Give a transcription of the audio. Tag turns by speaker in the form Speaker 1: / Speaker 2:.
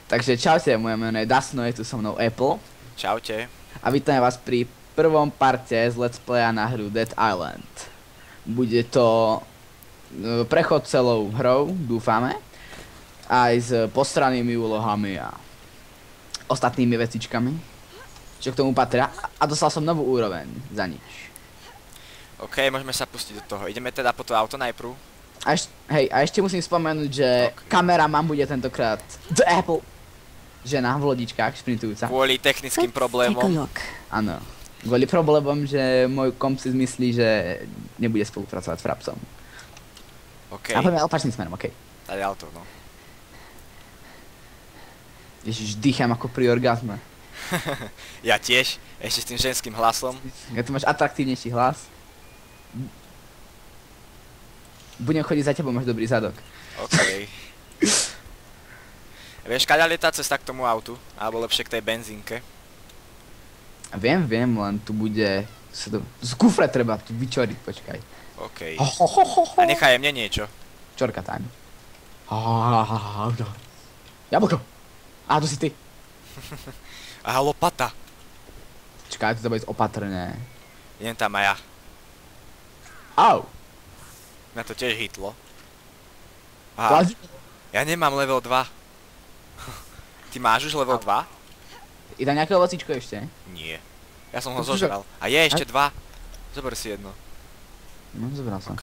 Speaker 1: Takže čaute, moje meno je Dasno, je tu so mnou Apple.
Speaker 2: Čaute.
Speaker 1: A vítame vás pri prvom parte z Let's Playa na hru Dead Island. Bude to prechod celou hrou, dúfame. Aj s postranými úlohami a ostatnými vecičkami, čo k tomu patria. A dostal som novú úroveň za nič.
Speaker 2: OK, môžeme sa pustiť do toho. Ideme teda po to auto najprv.
Speaker 1: A ešte musím spomenúť, že kameraman bude tentokrát The Apple. Žena v lodičkách, šprintujúca.
Speaker 2: Kvôli technickým problémom.
Speaker 1: Áno. Kvôli problémom, že môj komp si zmyslí, že nebude spolupracovať s Frapsom.
Speaker 2: OK.
Speaker 1: A poďme opačným smerom, OK.
Speaker 2: Tady auto, no.
Speaker 1: Ježiš, dýcham ako pri orgazme.
Speaker 2: Ja tiež, ešte s tým ženským hlasom.
Speaker 1: Ja tu máš atraktívnejší hlas. Budem chodiť za tebou, máš dobrý zadok.
Speaker 2: OK. Vieš, kaďa lietá cesta k tomu autu? Alebo lepšie k tej benzínke?
Speaker 1: Viem, len tu bude... Z kufre treba tu vyčoriť, počkaj.
Speaker 2: OK. A nechaj mne niečo.
Speaker 1: Čorka time. Jablko! Á, tu si ty.
Speaker 2: Aha, lopata.
Speaker 1: Čakaj, tu to bude opatrné.
Speaker 2: Idem tam aj ja.
Speaker 1: Au!
Speaker 2: Na to tiež hitlo. Aha, ja nemám level 2. Ty máš už level 2?
Speaker 1: Je tam nejaké ovocičko ešte?
Speaker 2: Nie. Ja som ho zožral. A je ešte 2. Zober si jedno.
Speaker 1: No, zobral som.